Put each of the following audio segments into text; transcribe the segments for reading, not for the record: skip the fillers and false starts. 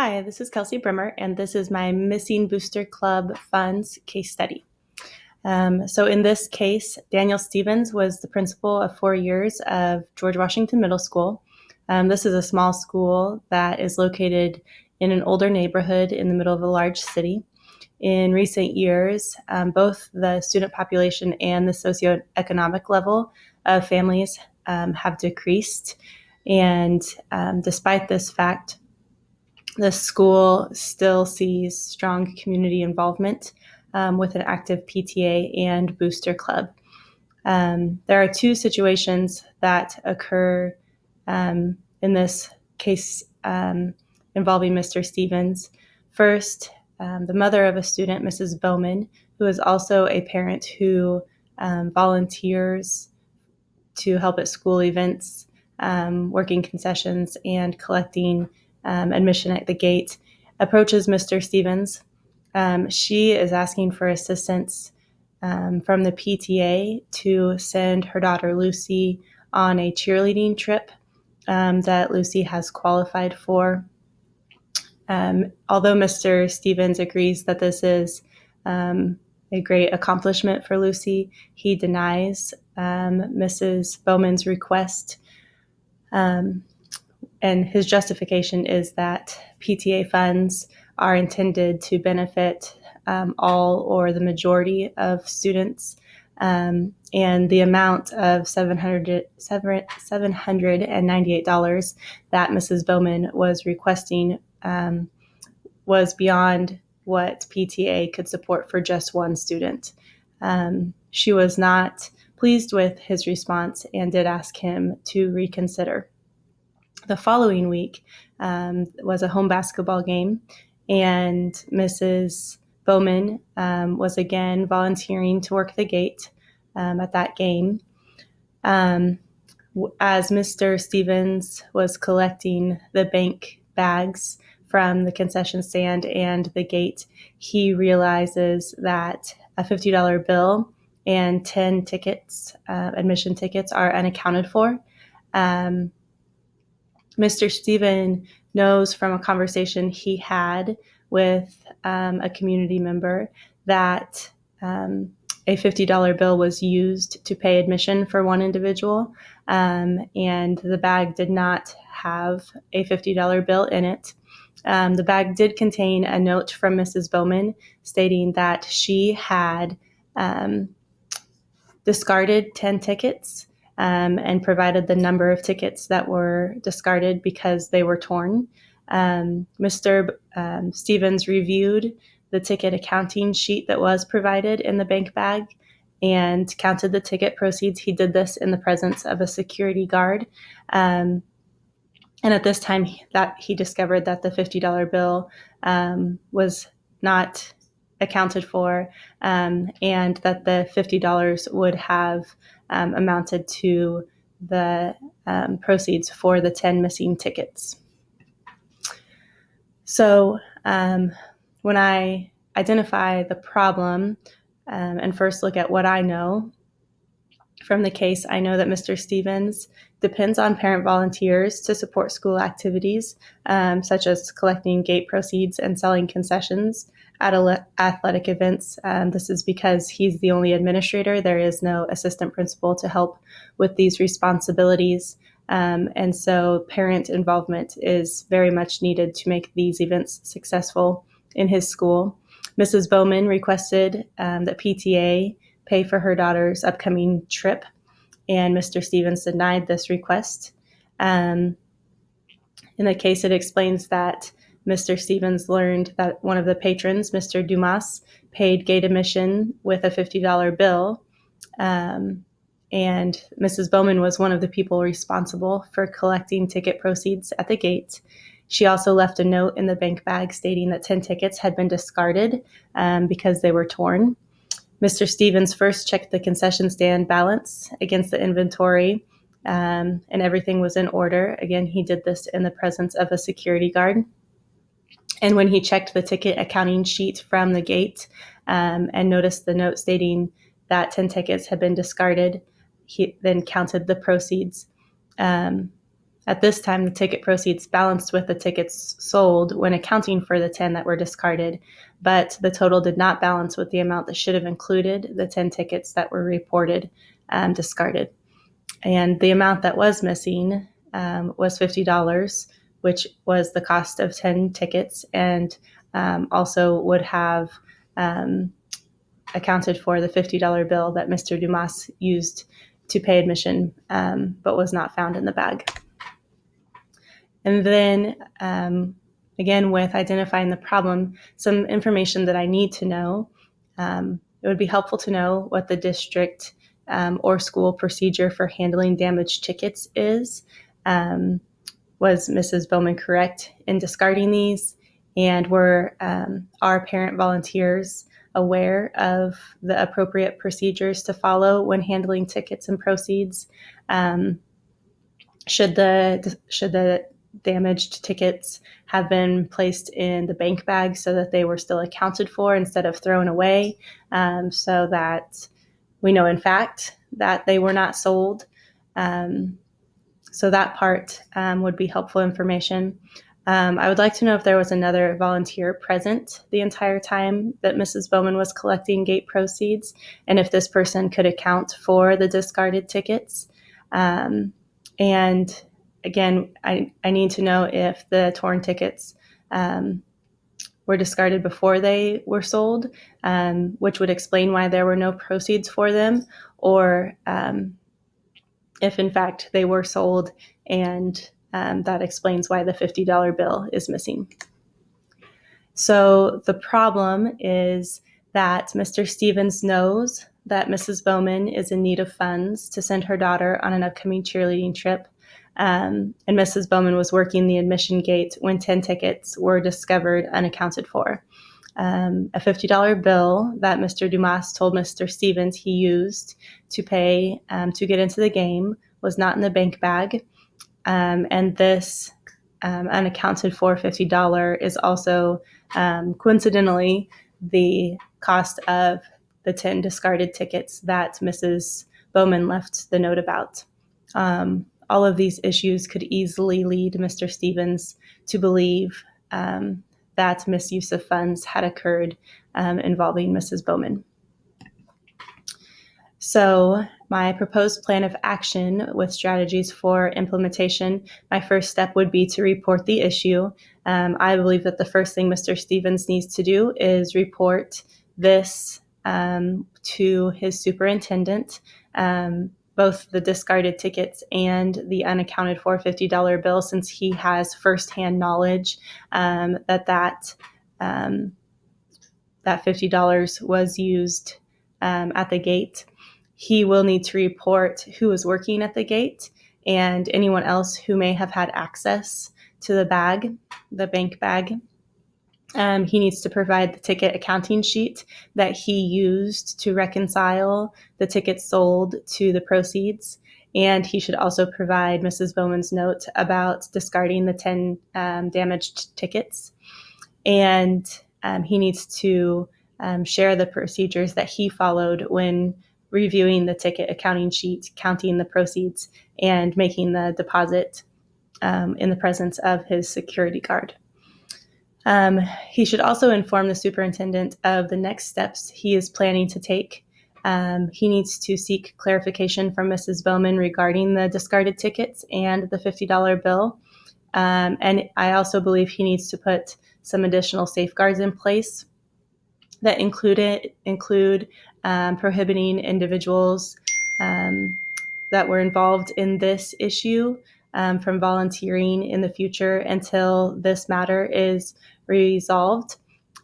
Hi, this is Kelcy Bremer, and this is my Missing Booster Club Funds case study. So in this case, Daniel Stevens was the principal of 4 years of George Washington Middle School. This is a small school that is located in an older neighborhood in the middle of a large city. In recent years, both the student population and the socioeconomic level of families have decreased. And despite this fact, the school still sees strong community involvement with an active PTA and booster club. There are two situations that occur in this case involving Mr. Stevens. First, the mother of a student, Mrs. Bowman, who is also a parent who volunteers to help at school events, working concessions, and collecting admission at the gate, approaches Mr. Stevens. She is asking for assistance from the PTA to send her daughter Lucy on a cheerleading trip that Lucy has qualified for. Although Mr. Stevens agrees that this is a great accomplishment for Lucy, he denies Mrs. Bowman's request. And his justification is that PTA funds are intended to benefit all or the majority of students, and the amount of $798 that Mrs. Bowman was requesting was beyond what PTA could support for just one student. She was not pleased with his response and did ask him to reconsider. The following week was a home basketball game, and Mrs. Bowman was again volunteering to work the gate at that game. As Mr. Stevens was collecting the bank bags from the concession stand and the gate, he realizes that a $50 bill and 10 tickets, admission tickets, are unaccounted for. Mr. Steven knows from a conversation he had with a community member that a $50 bill was used to pay admission for one individual, and the bag did not have a $50 bill in it. The bag did contain a note from Mrs. Bowman stating that she had discarded 10 tickets and provided the number of tickets that were discarded because they were torn. Mr. Stevens reviewed the ticket accounting sheet that was provided in the bank bag and counted the ticket proceeds. He did this in the presence of a security guard. And at this time, he discovered that the $50 bill was not accounted for, and that the $50 would have amounted to the proceeds for the 10 missing tickets. So when I identify the problem and first look at what I know from the case, I know that Mr. Stevens depends on parent volunteers to support school activities, such as collecting gate proceeds and selling concessions at athletic events. This is because he's the only administrator. There is no assistant principal to help with these responsibilities. And so parent involvement is very much needed to make these events successful in his school. Mrs. Bowman requested that PTA pay for her daughter's upcoming trip, and Mr. Stevens denied this request. In the case, it explains that Mr. Stevens learned that one of the patrons, Mr. Dumas, paid gate admission with a $50 bill, and Mrs. Bowman was one of the people responsible for collecting ticket proceeds at the gate. She also left a note in the bank bag stating that 10 tickets had been discarded because they were torn. Mr. Stevens first checked the concession stand balance against the inventory, and everything was in order. Again, he did this in the presence of a security guard. And when he checked the ticket accounting sheet from the gate and noticed the note stating that 10 tickets had been discarded, he then counted the proceeds. As At this time, the ticket proceeds balanced with the tickets sold when accounting for the 10 that were discarded, but the total did not balance with the amount that should have included the 10 tickets that were reported discarded. And the amount that was missing was $50, which was the cost of 10 tickets, and also would have accounted for the $50 bill that Mr. Dumas used to pay admission, but was not found in the bag. And then, again, with identifying the problem, some information that I need to know. It would be helpful to know what the district or school procedure for handling damaged tickets is. Was Mrs. Bowman correct in discarding these? And were our parent volunteers aware of the appropriate procedures to follow when handling tickets and proceeds? Should the damaged tickets have been placed in the bank bag so that they were still accounted for instead of thrown away, so that we know in fact that they were not sold? So that part would be helpful information. I would like to know if there was another volunteer present the entire time that Mrs. Bowman was collecting gate proceeds, and if this person could account for the discarded tickets. And again, I need to know if the torn tickets were discarded before they were sold, which would explain why there were no proceeds for them, or if in fact they were sold, and that explains why the $50 bill is missing. So the problem is that Mr. Stevens knows that Mrs. Bowman is in need of funds to send her daughter on an upcoming cheerleading trip. And Mrs. Bowman was working the admission gate when 10 tickets were discovered unaccounted for. A $50 bill that Mr. Dumas told Mr. Stevens he used to pay to get into the game was not in the bank bag. And this unaccounted for $50 is also coincidentally the cost of the 10 discarded tickets that Mrs. Bowman left the note about. All of these issues could easily lead Mr. Stevens to believe that misuse of funds had occurred involving Mrs. Bowman. So my proposed plan of action with strategies for implementation, my first step would be to report the issue. I believe that the first thing Mr. Stevens needs to do is report this to his superintendent, both the discarded tickets and the unaccounted for $50 bill, since he has firsthand knowledge that $50 was used at the gate. He will need to report who was working at the gate and anyone else who may have had access to the bag, the bank bag. He needs to provide the ticket accounting sheet that he used to reconcile the tickets sold to the proceeds. And he should also provide Mrs. Bowman's note about discarding the 10 damaged tickets. And he needs to share the procedures that he followed when reviewing the ticket accounting sheet, counting the proceeds, and making the deposit in the presence of his security guard. He should also inform the superintendent of the next steps he is planning to take. He needs to seek clarification from Mrs. Bowman regarding the discarded tickets and the $50 bill. And I also believe he needs to put some additional safeguards in place that include prohibiting individuals that were involved in this issue from volunteering in the future until this matter is resolved.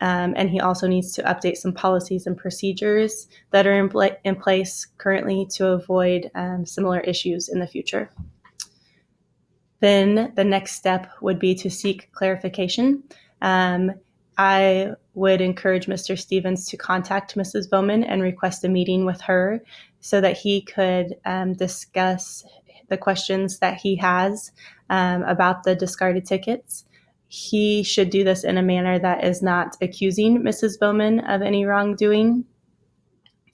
And he also needs to update some policies and procedures that are in place currently to avoid similar issues in the future. Then the next step would be to seek clarification. I would encourage Mr. Stevens to contact Mrs. Bowman and request a meeting with her so that he could discuss the questions that he has about the discarded tickets. He should do this in a manner that is not accusing Mrs. Bowman of any wrongdoing,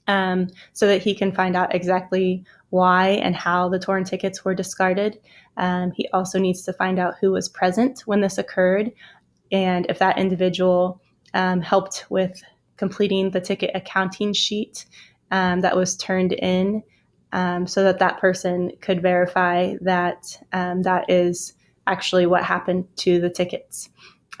so that he can find out exactly why and how the torn tickets were discarded. He also needs to find out who was present when this occurred and if that individual helped with completing the ticket accounting sheet that was turned in, so that that person could verify that that is actually what happened to the tickets.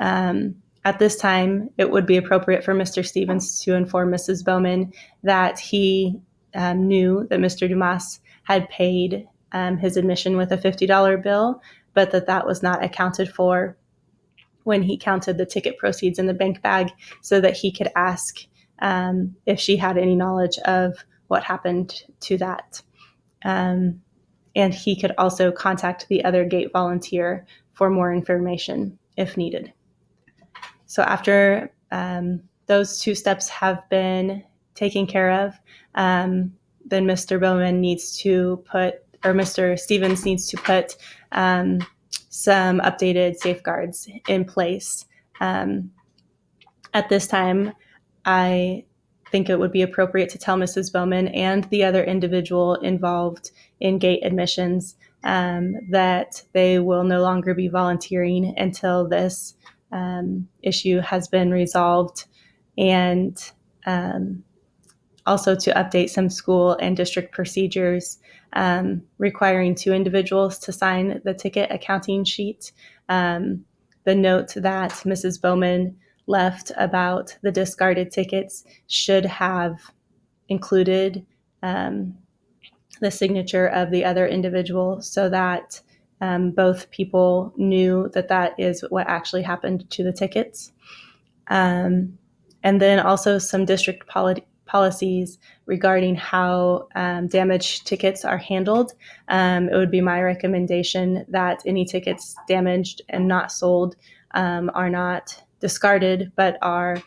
At this time, it would be appropriate for Mr. Stevens to inform Mrs. Bowman that he knew that Mr. Dumas had paid his admission with a $50 bill, but that that was not accounted for when he counted the ticket proceeds in the bank bag, so that he could ask if she had any knowledge of what happened to that. And he could also contact the other gate volunteer for more information if needed. So after those two steps have been taken care of, then Mr. Bowman needs to put, or Mr. Stevens needs to put some updated safeguards in place. At this time, I think it would be appropriate to tell Mrs. Bowman and the other individual involved in gate admissions that they will no longer be volunteering until this issue has been resolved, and also to update some school and district procedures requiring two individuals to sign the ticket accounting sheet. The note that Mrs. Bowman left about the discarded tickets should have included the signature of the other individual, so that both people knew that that is what actually happened to the tickets. And then also some district policies regarding how damaged tickets are handled. It would be my recommendation that any tickets damaged and not sold are not discarded, but are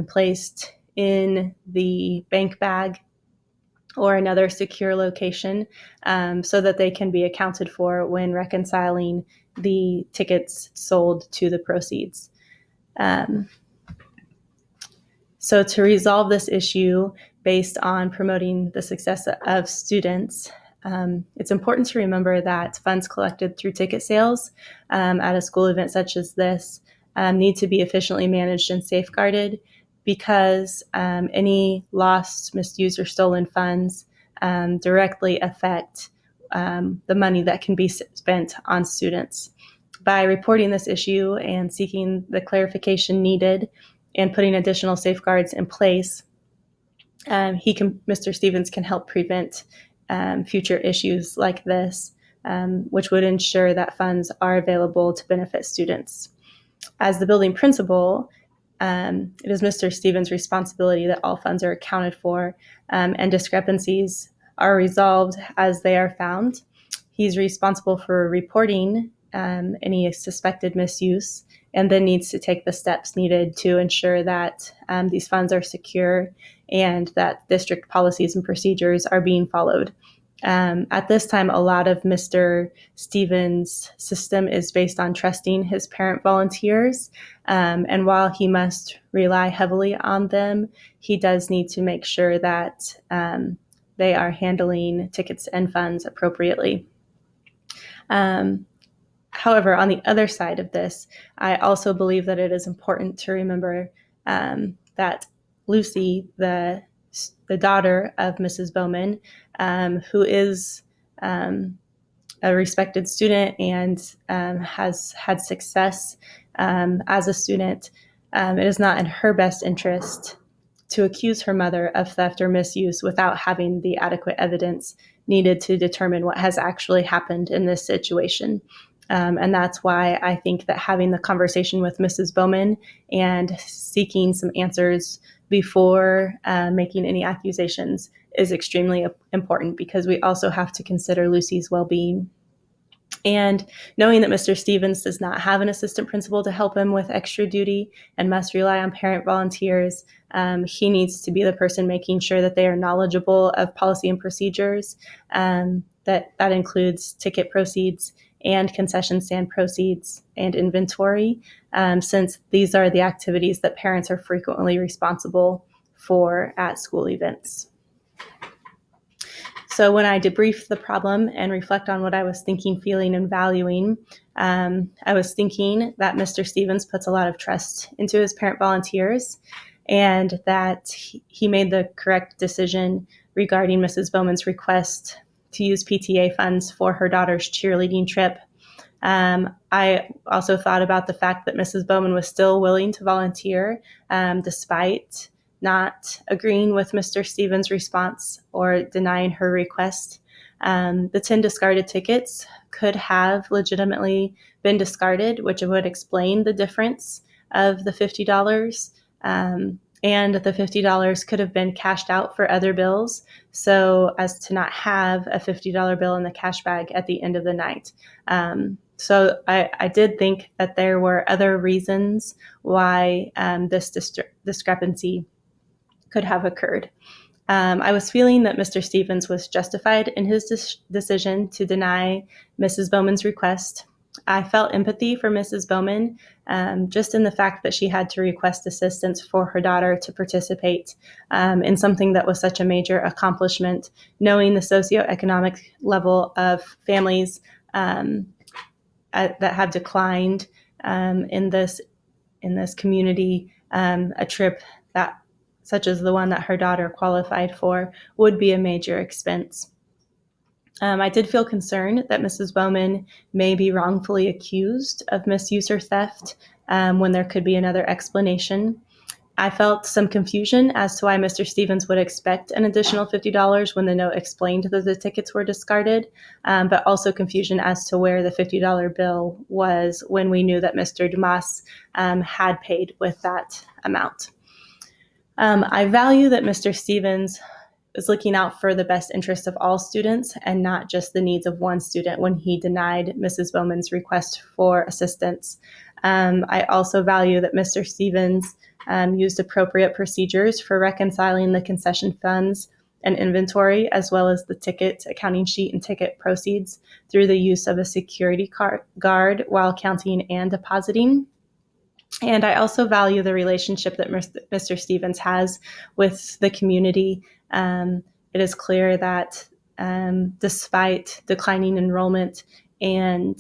placed in the bank bag or another secure location, so that they can be accounted for when reconciling the tickets sold to the proceeds. So to resolve this issue based on promoting the success of students, it's important to remember that funds collected through ticket sales at a school event such as this need to be efficiently managed and safeguarded, because any lost, misused, or stolen funds directly affect the money that can be spent on students. By reporting this issue and seeking the clarification needed and putting additional safeguards in place, Mr. Stevens can help prevent future issues like this, which would ensure that funds are available to benefit students. As the building principal, it is Mr. Stevens' responsibility that all funds are accounted for and discrepancies are resolved as they are found. He's responsible for reporting any suspected misuse, and then needs to take the steps needed to ensure that these funds are secure and that district policies and procedures are being followed. At this time, a lot of Mr. Stevens' system is based on trusting his parent volunteers, and while he must rely heavily on them, he does need to make sure that they are handling tickets and funds appropriately. However, on the other side of this, I also believe that it is important to remember that Lucy, the daughter of Mrs. Bowman, who is a respected student and has had success as a student, it is not in her best interest to accuse her mother of theft or misuse without having the adequate evidence needed to determine what has actually happened in this situation. And that's why I think that having the conversation with Mrs. Bowman and seeking some answers before making any accusations is extremely important, because we also have to consider Lucy's well-being. And knowing that Mr. Stevens does not have an assistant principal to help him with extra duty and must rely on parent volunteers, he needs to be the person making sure that they are knowledgeable of policy and procedures. That includes ticket proceeds and concession stand proceeds and inventory, since these are the activities that parents are frequently responsible for at school events. So when I debrief the problem and reflect on what I was thinking, feeling, and valuing, I was thinking that Mr. Stevens puts a lot of trust into his parent volunteers and that he made the correct decision regarding Mrs. Bowman's request to use PTA funds for her daughter's cheerleading trip. I also thought about the fact that Mrs. Bowman was still willing to volunteer despite not agreeing with Mr. Stevens' response or denying her request. The 10 discarded tickets could have legitimately been discarded, which would explain the difference of the $50. And the $50 could have been cashed out for other bills so as to not have a $50 bill in the cash bag at the end of the night. So I did think that there were other reasons why this discrepancy could have occurred. I was feeling that Mr. Stevens was justified in his decision to deny Mrs. Bowman's request. I felt empathy for Mrs. Bowman just in the fact that she had to request assistance for her daughter to participate in something that was such a major accomplishment, knowing the socioeconomic level of families that have declined in this community. A trip that such as the one that her daughter qualified for would be a major expense. I did feel concerned that Mrs. Bowman may be wrongfully accused of misuse or theft when there could be another explanation. I felt some confusion as to why Mr. Stevens would expect an additional $50 when the note explained that the tickets were discarded, but also confusion as to where the $50 bill was when we knew that Mr. Dumas had paid with that amount. I value that Mr. Stevens is looking out for the best interest of all students and not just the needs of one student when he denied Mrs. Bowman's request for assistance. I also value that Mr. Stevens used appropriate procedures for reconciling the concession funds and inventory, as well as the ticket accounting sheet and ticket proceeds through the use of a security guard while counting and depositing. And I also value the relationship that Mr. Stevens has with the community. It is clear that despite declining enrollment and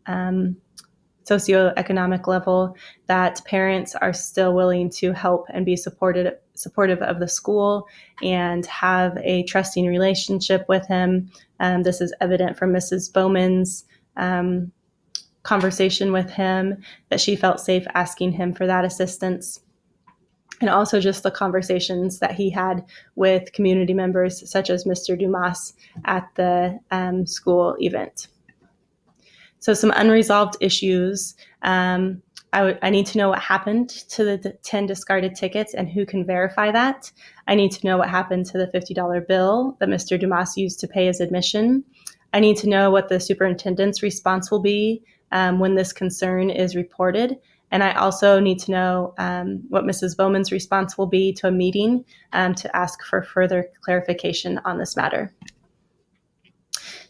socioeconomic level, that parents are still willing to help and be supportive of the school and have a trusting relationship with him. This is evident from Mrs. Bowman's conversation with him, that she felt safe asking him for that assistance. And also just the conversations that he had with community members, such as Mr. Dumas at the school event. So some unresolved issues. I need to know what happened to the 10 discarded tickets and who can verify that. I need to know what happened to the $50 bill that Mr. Dumas used to pay his admission. I need to know what the superintendent's response will be when this concern is reported. And I also need to know what Mrs. Bowman's response will be to a meeting to ask for further clarification on this matter.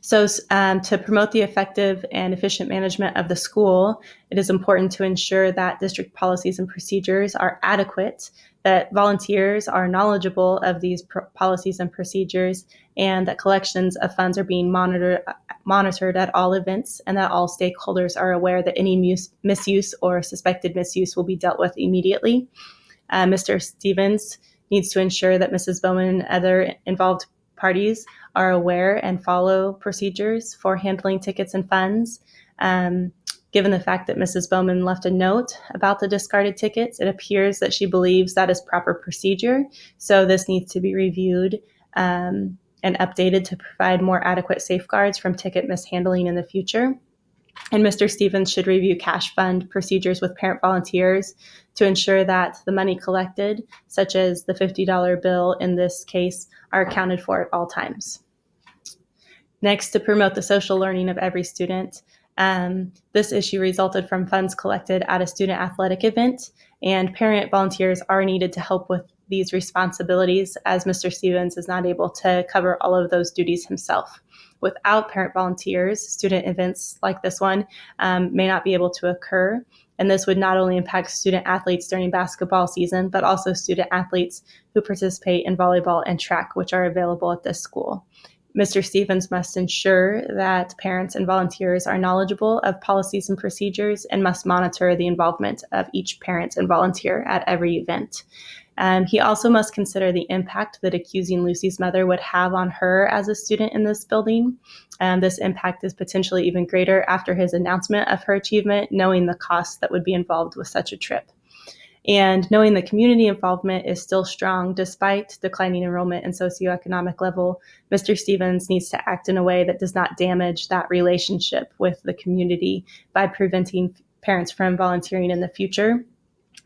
So to promote the effective and efficient management of the school, it is important to ensure that district policies and procedures are adequate, that volunteers are knowledgeable of these policies and procedures, and that collections of funds are being monitored at all events, and that all stakeholders are aware that any misuse or suspected misuse will be dealt with immediately. Mr. Stevens needs to ensure that Mrs. Bowman and other involved parties are aware and follow procedures for handling tickets and funds. Given the fact that Mrs. Bowman left a note about the discarded tickets, it appears that she believes that is proper procedure. So this needs to be reviewed and updated to provide more adequate safeguards from ticket mishandling in the future. And Mr. Stevens should review cash fund procedures with parent volunteers to ensure that the money collected, such as the $50 bill in this case, are accounted for at all times. Next, to promote the social learning of every student. This issue resulted from funds collected at a student athletic event, and parent volunteers are needed to help with these responsibilities, as Mr. Stevens is not able to cover all of those duties himself. Without parent volunteers, student events like this one may not be able to occur, and this would not only impact student athletes during basketball season, but also student athletes who participate in volleyball and track, which are available at this school. Mr. Stevens must ensure that parents and volunteers are knowledgeable of policies and procedures and must monitor the involvement of each parent and volunteer at every event. He also must consider the impact that accusing Lucy's mother would have on her as a student in this building. This impact is potentially even greater after his announcement of her achievement, knowing the costs that would be involved with such a trip. And knowing the community involvement is still strong despite declining enrollment and socioeconomic level, Mr. Stevens needs to act in a way that does not damage that relationship with the community by preventing parents from volunteering in the future.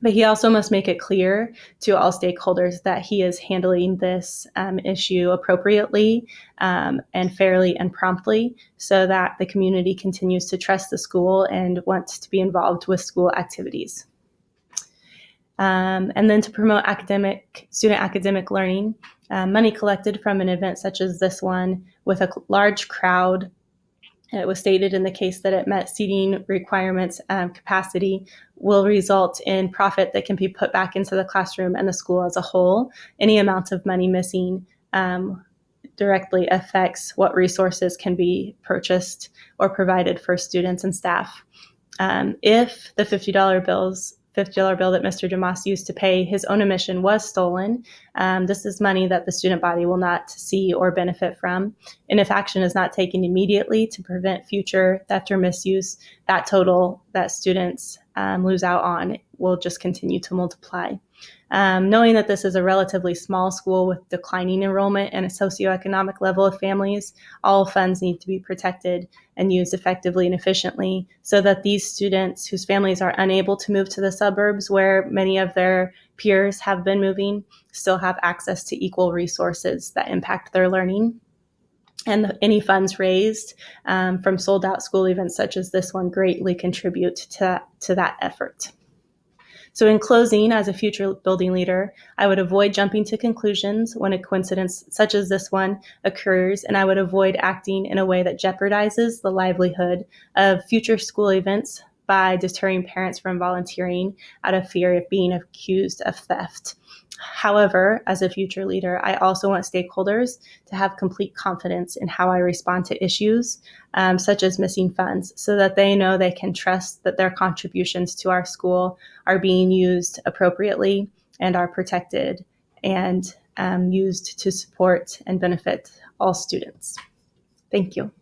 But he also must make it clear to all stakeholders that he is handling this issue appropriately and fairly and promptly so that the community continues to trust the school and want to be involved with school activities. And then to promote student academic learning, money collected from an event such as this one with a large crowd. It was stated in the case that it met seating requirements capacity will result in profit that can be put back into the classroom and the school as a whole. Any amount of money missing directly affects what resources can be purchased or provided for students and staff. If the $50 bill that Mr. DeMoss used to pay his own admission was stolen, this is money that the student body will not see or benefit from. And if action is not taken immediately to prevent future theft or misuse, that total that students lose out on will just continue to multiply. Knowing that this is a relatively small school with declining enrollment and a socioeconomic level of families, all funds need to be protected and used effectively and efficiently so that these students whose families are unable to move to the suburbs where many of their peers have been moving still have access to equal resources that impact their learning. And any funds raised from sold out school events such as this one greatly contribute to that effort. So in closing, as a future building leader, I would avoid jumping to conclusions when a coincidence such as this one occurs, and I would avoid acting in a way that jeopardizes the livelihood of future school events by deterring parents from volunteering out of fear of being accused of theft. However, as a future leader, I also want stakeholders to have complete confidence in how I respond to issues such as missing funds so that they know they can trust that their contributions to our school are being used appropriately and are protected and used to support and benefit all students. Thank you.